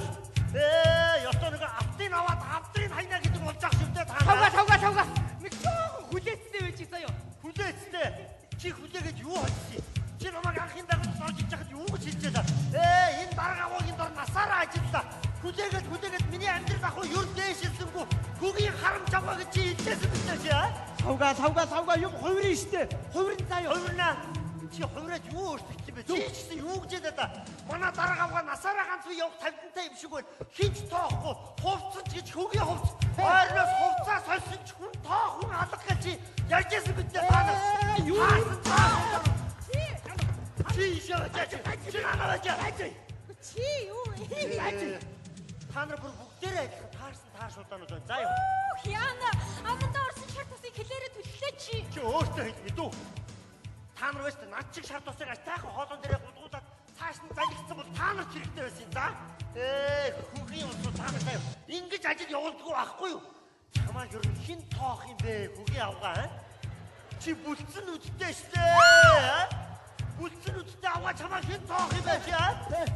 Ёстой нэг автын аваад авдрын хайна гэдэг болж ах шивдээ та нар. Тавга. Нэг жоохон хүлээцтэй байж заяа. Хүлээцтэй. Чи хүлээгээд юу хийсэн? Чи намайг анхын дагаж сорж ичээд юу гэж хэлж байлаа? Энэ дарга аваагийн дор насаараа ажиллаа. Хүлээгээд миний амьдрал ах уу юу дээшилсэнгүү. Хүүгийн харамч аваа гэж чи хэлсэн биз дээ аа? Тавга юм хувирын штэ. Хувирын заа юу? Хувирнаа. Чи хувираад юу өөрчлөж юм бэ? Чи ч гэсэн юу гэж хэлээд та? Манай дарга аваа насаараа ганц уу явах тавьдантай юм шиг байна. Хинч тоохгүй. Хувцсан ч гэж хүүгийн хувц. Ойрноос хувцаа сольсон ч хүн тоо хүн алга гэж чи ярьжсэн биз дээ та нар. Юу? Чи юу? Та нар бүгдээрээ адилхан таарсан таар шуудаанууд байна. За юу. Яна аманда орсон шар тусыг хэлээрээ түлхлээ чи. Чи өөртөө хэлж мэдүү. Та нар байж над чиг шар тусыг ачтайхан хоолон дээрээ гудгуулаад цааш нь залгицсан бол та нарт хэрэгтэй байсан за. Хүүгийн усуу та нар заяа. Ингэж ажил явуулдаггүй байхгүй юу? Чамаа ер нь хин тоох юм бэ? Хүүгийн авгаа чи бүлцэн үдтэй штэ. Бүлцэн үдтэй аваа чамаа хин тоох юм бэ чи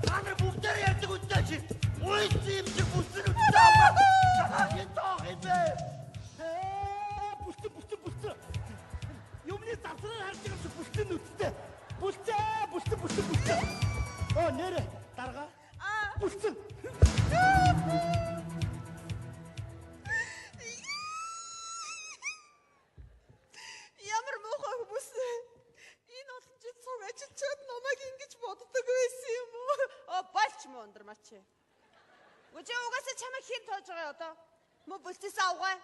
та нар бүгдээр ярьдаг үдтэй чи. Үйсэн юм чи бүлцэн үдтэй аваа. Чамаа хин тоох юм бэ? Бүлцэн. Юмны завсраар харж байгаа чи бүлцэн үсттэй. Бүлцэн. Нэрэ дарга. Бүлцэн. Ямар муухай хүмүүс. Энэ олон жил цуг ажиллаад намайг ингэж боддог байсан юм уу? Болж муу ундрмаач. Үгүй угаасаа чамайг хэн тоож байгаа одоо? Мө бүлцээс авгаа.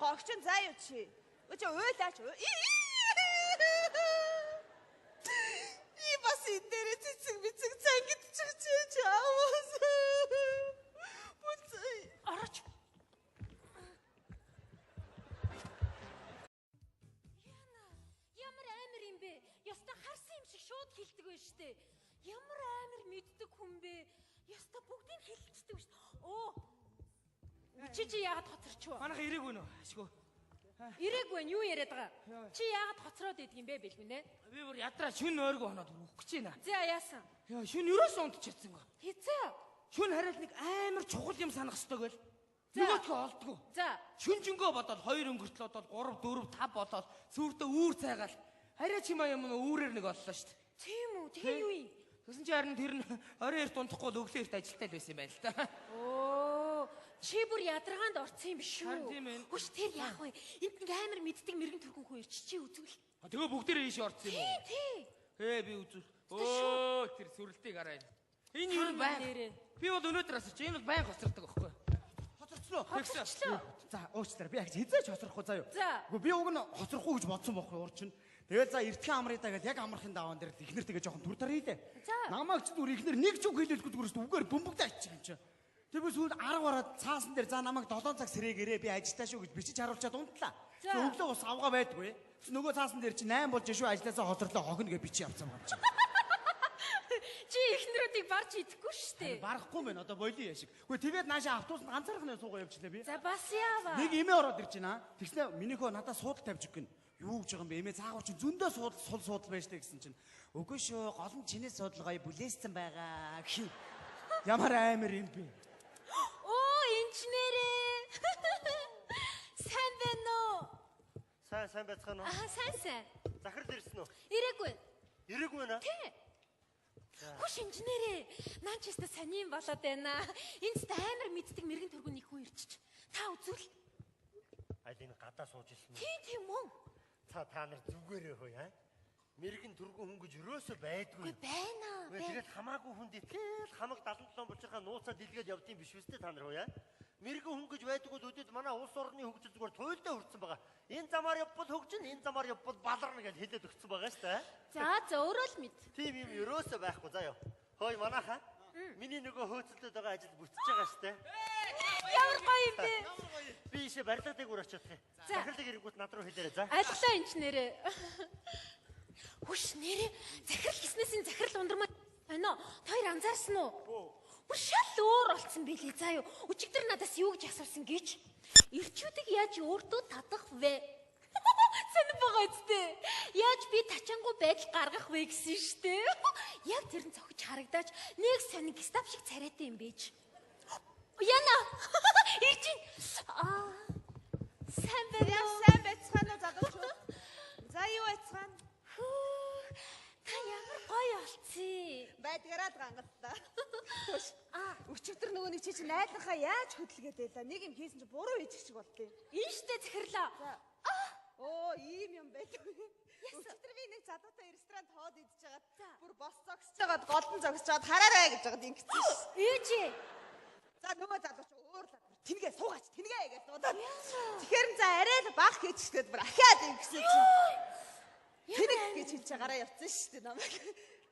Гогч заа юу чи? Үгүй уйлаач. Бас энэ дээр цэцэг цангид чиж аваас. Бүлцээ. Орооч. Ямар амир юм бэ? Яста харсан юм шиг шууд хэлдэг байж штэ. Ямар амир мэддэг хүн бэ? Яста бүгдийг хэлчихдэг шүү дээ. Чи яагаад хоцорч вэ? Манайха ирээгүй нөө. Ашгүй. Ирээгүй нь юу яриад байгаа? Чи яагаад хоцроод идэх юм бэ бэлгүнэ? Би бүр ядраа шүн ойргоо хоноод өгөх гэж байна. За яасан? Яа шүн ерөөсөө унтчихсан гоо. Хизээ. Шүн хараад нэг амар чухал юм санах ёстой гээл. Нөгөөдгөө олдгоо. За. Шүнжэнгөө бодоод 2 өнгөртлөө бодоод 3 4 5 бодоод сүрдээ үүр цайгаал. Хараа чимаа юм нөө үүрээр нэг оллоо шүү дээ. Тийм үү? Тэгээ юу юм? Тэгсэн чи харин тэр нь орой эрт унтахгүй л өглөө эрт ажилтаа л байсан юм байна л та. Оо, чи бүр ядаргаанд орсон юм биш үү? Харин тийм ээ. Хүч тэр яах вэ? Энд нэг амар мэддэг мэрэгэн төрхөн хүн ирч чи үзвэл. Тэгээ бүгдээрээ ийш орсон юм уу? Тий. Би үзүүл. Өө тэр сүрэлтийг хараа. Энэ юу бай? Би бол өнөөдөр асууч. Энэ бол байн хоцордог байхгүй. Хоцорчлоо. За уучлаарай. Би яг хизээч хоцрохгүй заа юу. За. Үгүй би уг нь хоцрохгүй гэж бодсон байхгүй урчин. Тэгээд за эртхэн амрыдаа гэдэг яг амархын даваан дээр ихнэр тэгээ жоохон түр тарья дээ. Намайг ч зүгээр ихнэр нэг ч үг хэлэлгүй зүгээр шүү үгээр бөмбөгдөө ачиж юм чи. Тэгээд сүүл 10 гараад цаасан дээр за намайг 7 цаг сэрээгээрээ би ажилтаа шүү гэж бичиж харуулчаад унтлаа. Өглөө ус авгаа байдгүй. Нөгөө цаасан дээр чи 8 болж шүү ажилласаа хоцорлоо хогно гэж бичиж явсан юм чи. Чи ихнэрүүдийг барж идэхгүй шүү дээ. Барахгүй мэн одоо бойлын яшиг. Үгүй тэгээд наашаа автобусд ганцаархнаа суугаа явчихлаа би. За бас яава. Нэг эмээ ороод ирж байна. Тэгснэ минийхөө надад суудал тавьж өгнө. Юу гэж байгаа юм бэ? Эмээ цаагаар чи зөндөө суудал байж таа гэсэн чинь. Үгүй шүү, гол нь чиний суудал гоё бүлээсцэн байгаа гэх юм. Ямар амар юм бэ? Оо, инженерээ. Сайн байна уу? Сайн байцгаана уу? Сайн. Захирал ирсэн үү? Ирээгүй. Ирээгүй байна. Тий. Хүш инженерээ. Наач яста санийн болоод байна. Энд амар мэддэг мэрэгэн төргөн нэг хүн ирчих. Та үзвэл. Аль энэ гадаа сууж ирсэн үү? Тийм үү? Та нар зүгээрээ хөөе аа. Мэргэн түргэн хүн гэж өрөөсөө байдгүй. Үгүй байна. Тэгээд хамаагүй хүнд итгэл хамаг 77 болж байгаа нууцаа дэлгээд явдсан биш үстэй та нар хөөе аа. Мэргэн хүн гэж байдгүй л үдэд манай улс орны хөгжил зүгээр туйлдаа хүрсэн байгаа. Энэ замаар явбал хөгжин, энэ замаар явбал баларна гэж хэлээд өгсөн байгаа шүү дээ. За өөрөө л мэд. Тийм юм өрөөсөө байхгүй заа ёо. Хөөе манайхаа. Миний нөгөө хөөцөлдөд байгаа ажил бүтэж байгаа шүү дээ. Ямар гоё юм бэ? Би ийшээ барилгадаг үр очиод тээ. Захирлыг ирэнгүүт над руу хэлээрэй за. Алглаа инженерээ. Хүш нэрээ захирал гиснээс энэ захирал ундрмаа байна. Хоёр анзаарсан уу? Бүр шал өөр болцсон билий заа юу. Өчигдөр надаас юу гэж асуусан гэж? Ирчүүдийг яаж өөртөө татах вэ? Сонир байгаа үстэй. Яаж би тачаангуу байдал гаргах вэ гэсэн штэ. Яг тэр нь цохиж харагдаач нэг сонир гестап шиг царайтай юм бийж. Яна. Ирчин. Сайн байна уу? Сайн байцгаана уу залуучууд? За юу байцгаана? Та ямар гоё олцсон. Байдгараад гангаллаа. Өчигдөр нөгөө нэг чи найдлахаа яаж хөдөлгээд байлаа? Нэг юм хийсэн чи буруу хийчих шиг болтыг. Энэ штэ захирлаа. Оо, ийм юм байдаг. Өчигдөр би нэг залуутай ресторан тоод идэж байгаа. Бүр бос зогсож байгаад голдон зогсож байгаад хараарай гэж байгаад ингэсэн ш. Ээж. За нөгөө залууч өөр л тэнгээ суугаач тэнгээ гэж дуудаад. Тэгэхээр за арай л баг хийчихгээд бүр ахаад ингэсэн чинь. Тэнэг гэж хэлж байгаараа явцсан шүү дээ намайг.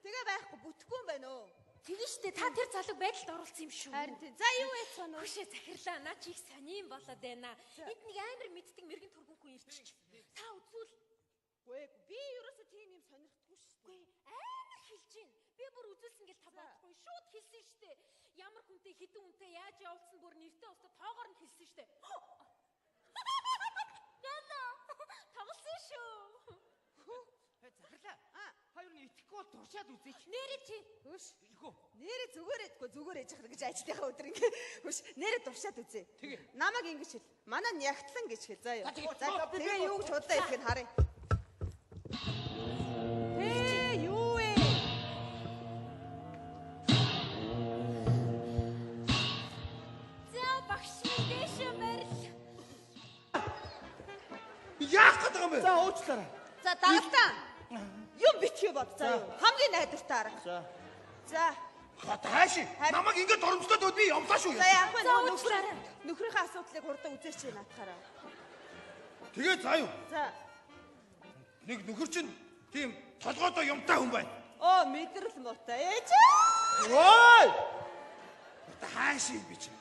Тэгээ байхгүй бүтэхгүй юм байна уу? Тэгээ штэ та тэр залуу байдалд оролцсон юм шүү. Харин тийм. За юу яцсан уу? Хүшээ захирлаа. Наа чи их сонирн болоод байна. Энд нэг амар мэддэг мэрэгэн төргөн хүн ирчих. Та үзвэл. Гүй би ерөөсөө тийм юм сонирхдаггүй шүү дээ. Амар хэлж гин. Би бүр үзүүлсэн гэл та бодохгүй. Шууд хэлсэн штэ. Ямар хүнтэй хідэн хүнтэй яаж явуулсан бүр нэртэй устаа тоогоор нь хэлсэн штэ. Яна. Тоглосон шүү. Захирлаа. Хоёр нь итгэхгүй бол туршаад үзээч. Нэрээ чи. Хөш. Илгүү. Нэрээ зүгээрээдгүй зүгээр ээж хахна гэж ажлынхаа өдөр ингээ. Хөш. Нэрээ туршаад үзье. Намайг ингэж хэл. Манай нь ягтлан гэж хэл заа юу. За тэгээ юу гэж худлаа итгэх нь харъя. Юу вэ? За багш дэш барил. Яах гэдэг юм бэ? За уучлаарай. За дагалдаа. Юм битгий бод заа юу. Хамгийн найдвартай арга. За. Хатааш. Намайг ингэж оромжтоод өд би явлаа шүү. За яах вэ? Нөхрийнхээ асуудлыг хурдан үзээч наатахаараа. Тэгээ заа юу. За. Нэг нөхөр чинь тийм толгойдоо юмтай хүн байна. Оо мэдрэл муутай ээж. Ой! Хааш юм би чи.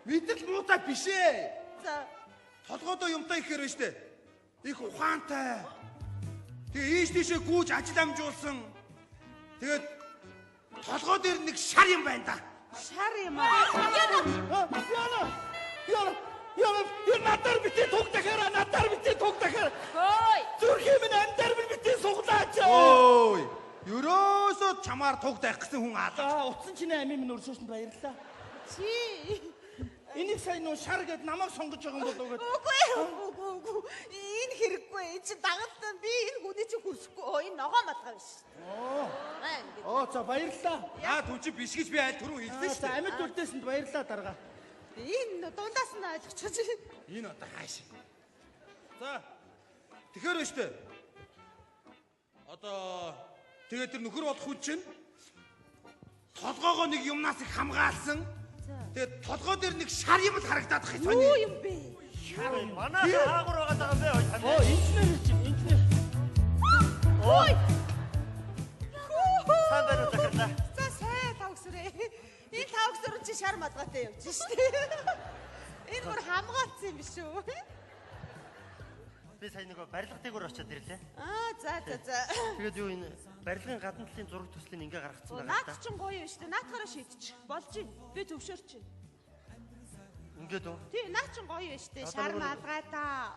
Мэдрэл муутай биш ээ. За. Толгойдоо юмтай ихээр байна штэ. Их ухаантай. Тэгээ ийш тийшээ гүйж ажил амжуулсан. Тэгээд толгой дээр нэг шар юм байна да. Шар юм аа. Яна надаар битээ тугтахаараа надаар битээ тугтахаар. Хөөй. Зүрхийн минь амдаар битээ суглаач. Ой! Ерөөсөө чамаар тугтах гэсэн хүн алга. Утсан чиний амийн минь өршөөсөнд баярлалаа. Чи Энийг сайн нөө шар гэд намайг сонгож байгаа юм болов уу гэд. Үгүй. Энэ хэрэггүй. Энд чинь дагалдан би энэ хүний чинь хүрсэхгүй. Энэ ногоо малгай биш. Оо за баярлалаа. Аа түнчи биш гэж би аль түрүү хэлсэн шүү За дээ. амьд үлдээсэнд баярлалаа дарга. Энэ дундаас нь ойлгочихож. Энэ одоо хааш. За. Тэгэхээр байна шүү дээ. Одоо тэгээд тэр нөхөр болох хүн чинь толгоогоо нэг юмнаас их хамгаалсан. Тэгээд толгой дээр нэг шар юм л харагдаад байгаа юм. Юу юм бэ? Манай хаагур байгаа юм бэ? Оо инженер чинь инженер. Ой. Сайн байна уу захирлаа? За сайн тавгсрээ. Энэ тавгсрын чи шар мадгатай явж штэ. Энэ бүр хамгаалсан юм биш үү? Би сая нэг барилга дээгүүр очиод ирлээ. За. Тэгээд юу энэ барилгын гадна талын зураг төслийг ингээ гаргацсан байгаа Наадах чинь гоё юм штэ. Наадахаараа шийдчих. Болж байна. Би төвшөөрч байна. Ингээд үү? Тий, наад чинь гоё юм штэ. Шар мадгай та.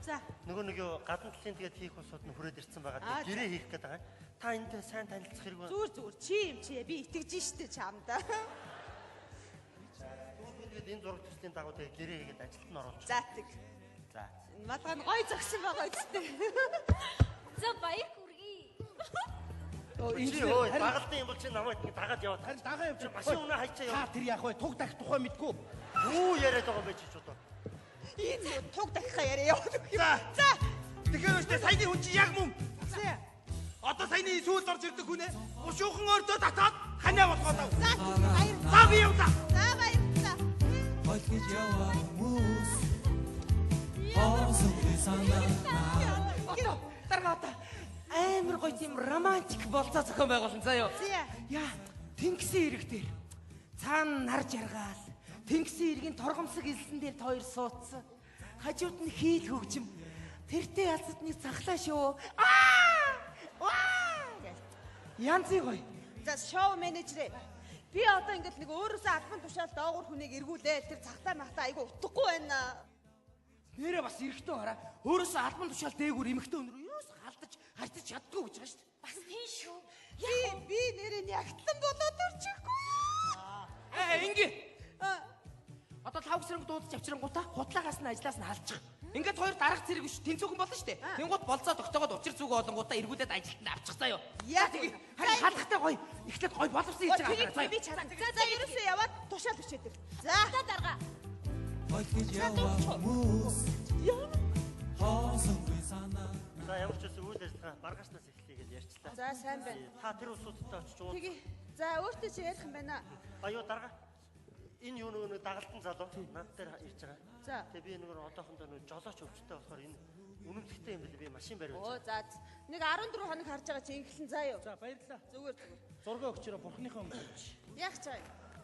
За. Нөгөө нэг юу гадна талын тэгээд хийх усууд нь хүрээд ирсэн байгаа. Гэрээ хийх гээд байгаа. Та энэтэй сайн танилцах хэрэг байна. Зүгээр чи юм чи би итгэж штэ чамда. Тэгээд энэ зураг төслийн дагуу тэгээд гэрээ хийгээд ажилд нь оруулж. За тэг. За. Энэ мадгай нь гоё зогсон байгаа үстэй. За баяр хүргэе. Инженер дагалдан юм бол чи намайг дагаад яваад. Харин дагаа явж машин унаа хайчаа Та яваа. тэр яах вэ? Туг дахь тухай мэдгүй. Юу яриад байгаа юм бэ чи ч одоо. Энэ туг дахихаа яриа яваад. За. Тэгэхээр өштэй саяны хүн чи яг мөн. За. Одоо саяны сүүлд орж ирдэг хүн ээ. Ушуухан ордоо татаад ханаа болгоод ав. За баяр. За би юм за. За баяр. Ойлгож яваа хүмүүс Хоосон санаа Дарга одоо амар гоё тийм романтик болцоо зохион байгуулсан заяа. Яа, тэнгисийн ирэг дээр цаана нар жаргаал. Тэнгисийн иргийн торгомсог илсэн дээр хоёр суудсан. Хажууд нь хийл хөгжим. Тэртээ ялцад нэг цахлаа шүү. Янзын гоё. За шоу менежер. Би одоо ингээд нэг өөрөөсөө албан тушаал доогуур хүнийг эргүүлээ. Тэр цагтаа махтаа айгу утгагүй байна. Нэрээ бас эрэхтэн хараа. Өөрөөсөө албан тушаал дээгүүр эмхтэн өнөр юус халдаж харьцаж чаддгүй гэж байгаа шүү дээ. Бас тийм шүү. Би нэрээ ягтлан болоод орчихгүй. Инги. Одоо тав гэсрэнг дуудаж авчирангуудаа хутлаагаас нь ажлаас нь халчих. Ингээд хоёр дарах зэрэг биш тэнцүүхэн болно шүү дээ. Тэнгууд болцоо тогтоогоод учир зүгөө олонгуудаа эргүүлээд ажилд нь авчихсан юу. Яа тэгээ харин халахтай гоё. Эхлээд гоё боловсон хийж байгаа. Би чараа. За ерөөсөө яваад тушаал өчөөд ир. За дарга. Ойлгож яваа хүмүүс Хоосон санаа За ямар ч үсэн үйл ажиллагаа маргаашнаас эхлэе гэж ярьчлаа. За сайн байна. Та тэр усуудтай очиж уур. Тэгээ. За өөртөө чи ярих юм байна. Аюу дарга. Энэ юу нэг дагалдан залуу над дээр ирж байгаа. За. Тэгээ би нэг одоохондоо нэг жолооч өвчтэй болохоор энэ үнэмлэхтэй юм бэл би машин бариулж. Оо за. Нэг 14 хоног харж байгаа чи ингэлэн заа юу. За баярлалаа. Зүгээр. Зургаа өгчөрөө бурхныхаа өмнө. Яг чаа.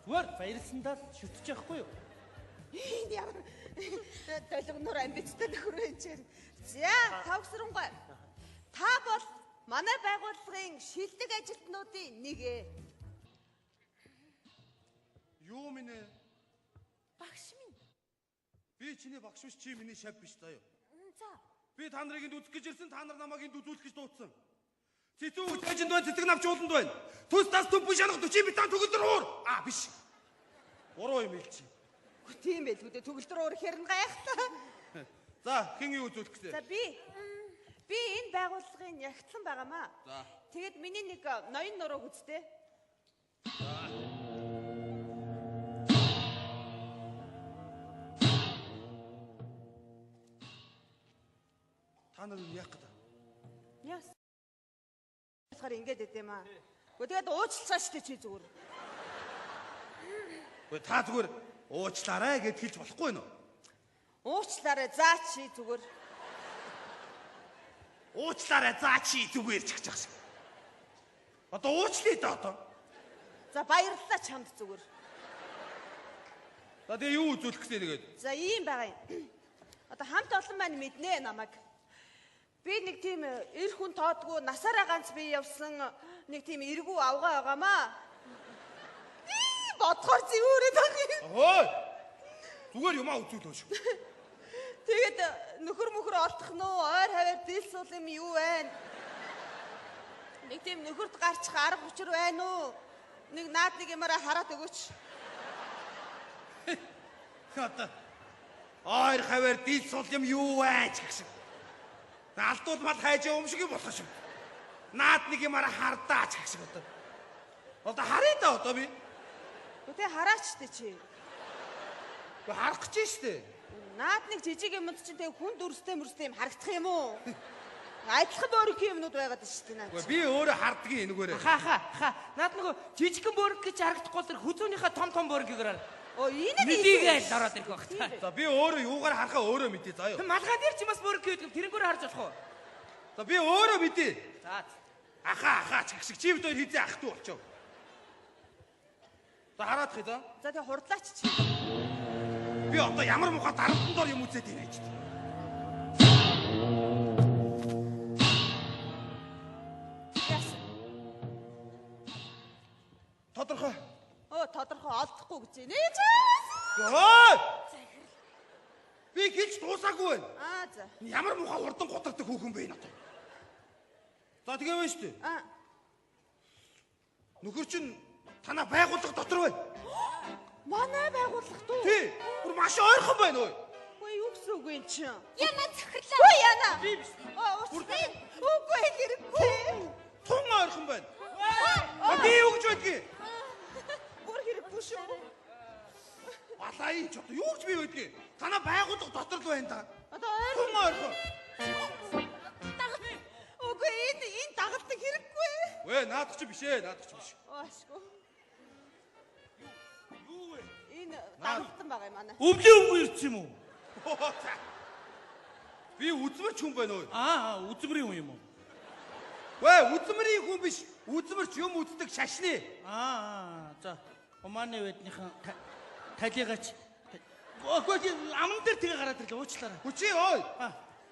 Зүгээр баярлсандаа шүтэж явахгүй юу? Энэ ямар долгоноор амбицтай нөхөр энэ чинь. За тавгсрангой. Та бол манай байгууллагын шилдэг ажилтнуудын нэг ээ. Юу минь ээ? Багш минь. Би чиний багш биш чи миний шав биш заяа. За. Би та нарыг үзэх гэж ирсэн та нар намайг үзүүлэх гэж дуудсан. Цэцүү үжинд байна цэцэг навч ууланд байна. Төс тас төв бүш анх 40 битан төгөлдөр уур. Биш. Буруу юм хэлчих. Тийм байл үү төгөлдөр уур хэрн гайхтаа. За хэн юу үзүүлэх гэсэн? За би энэ байгууллагын ягтлан байгаамаа. За. Тэгэд миний нэг ноён нурууг үзтээ. Та нар юу яах гэдэг? Яс. Болохоор ингэж өгд юм аа. Гэхдээ тэгээд уучлалцаа штэ чи зүгээр. Гэхдээ та зүгээр уучлаарай гэд хэлж болохгүй нөө. Уучлаарай заа чи зүгээр. Уучлаарай заа чи зүгээр ч гэж байгаа шиг. Одоо уучлаа да одоо. За баярлалаа чамд зүгээр. За тэгээ юу үзүүлэх гэсэн нэгээд? За ийм байгаа юм. Одоо хамт олон маань мэднэ намайг. Би нэг тийм эр хүн тоодгүй насаараа ганц би явсан нэг тийм эргүү авгаа байгаамаа. Бодгоор зэвүүрээд байгаа юм. Ой. Зүгээр юмаа үзүүлээ шүү. Тэгээд нөхөр олдох нь уу? Ойр хавар дийлсүүл юм юу вэ? Нэг тийм нөхөрт гарчих арга учир байна уу? Нэг наад нэг юмараа хараад өгөөч. Одоо ойр хавар дил сул юм юу вэ ч гэх шиг. Алдууд мал хайж өмшиг юм болох шүү. Наад нэг юмараа хардаа ч гэх шиг одоо. Одоо харъя да одоо би. Тэ хараач тэ чи. Гэхдээ харах гэж штэ. Наад нэг жижиг юмд чинь тэг хүн дүрстэй мөрстэй юм харагдах юм уу? Адилхан бөөрийн юмнууд байгаад шүү дээ наад. Би өөрөө хардгийн энэгээрээ. Ха. Наад нөгөө жижигхэн бөөрг гэж харагдахгүй тэр хүзүүнийхээ том бөөргийг хараа. Оо энэ Мэдийгээл ороод ирэх байх та. За би өөрөө юугаар харахаа өөрөө мэдээ заа юу. Малгай дээр ч юм бас бөөрг гэдэг тэрнгүүр харж болох уу? За би өөрөө мэдээ. За. Ахаа ч гэх шиг чи бид хоёр хизээ ах トゥ болчихоо. За хараад хий за. За тэг хурдлаач чи. Би одоо ямар муха дарамтан дор юм үзээд ирээ ч. Тодорхой. Тодорхой олдохгүй гэж нэ. Ой! Би хэлж дуусаагүй байна. За. Ямар муха хурдан гутардаг хүүхэн бэ надад. За тэгээ байна шүү дээ. Нөхөр чинь танаа байгууллага дотор байна. Манай байгууллага дөө. Тий. Бүр маш ойрхон байна ой. Ой юу гэсэн үг юм чи? Яна захирлаа. Ой яна. Би биш. Үгүй хэрэггүй. Тун ойрхон байна. Би юу гэж байдгийг? Бүр хэрэггүй шүү. Балай ч одоо юу гэж би байдгийг? Танаа байгууллага дотор л байна да. Одоо Тун ойрхон. үгүй энэ дагалдаг хэрэггүй. Вэ наадах чи биш ээ, наадах чи биш. Аашгүй. Юу вэ? Энэ дагалдан байгаа юм манай. Өвлөө ирч юм уу? Би үзмэрч хүн байна ой. Үзмэрийн хүн юм уу? Вэ үзмэрийн хүн биш. Үзмэрч юм үздэг шашны. За. Умааны веднийхэн талигач. Өөгүй аман дээр тэгээ гараад ирлээ уучлаарай. Хүчи ой.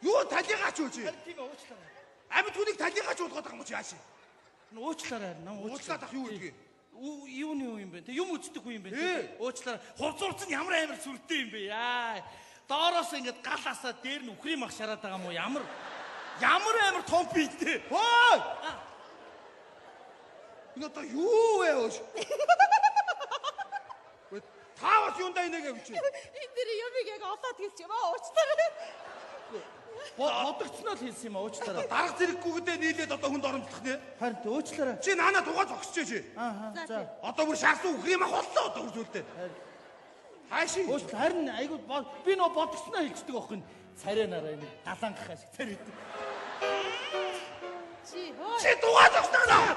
Юу талигач үү чи? Тийм уучлаарай. Амьд хүнийг талигач болгоод байгаа юм чи яаш? Уучлаарай. Уучлаад ах юу гэдгийг? Юуны хүн юм бэ? Юм үздэг хүн юм бэ? Уучлаарай. Хувцурц нь ямар амар сүртэй юм бэ? Яа. Доороос ингээд гал асаа дээр нь үхрийн мах шараад байгаа юм уу? Ямар амар том бийтэй. Хөөе! Энэ одоо юу вэ өөш? Таавас юундаа инегээ бичээ. Энэ дэр ямиг яг олоод хэлчих юм аа уучлаарай. Бодогцноо л хэлсэн юм аа уучлаарай. Дарга зэрэггүйдээ нийлээд одоо хүнд оромжлох нэ. Харин уучлаарай. Чи наана тугаа зогсож чи. За. Одоо бүр шаарсан үхрийн мах боллоо одоо үзүүлдэ. Хааши? Харин айгуу би нөө бодогцноо хэлчихдэг аахгүй. Царайнараа энэ далангахаа шиг царайдаг. Чи Чи тугаа зогсноо.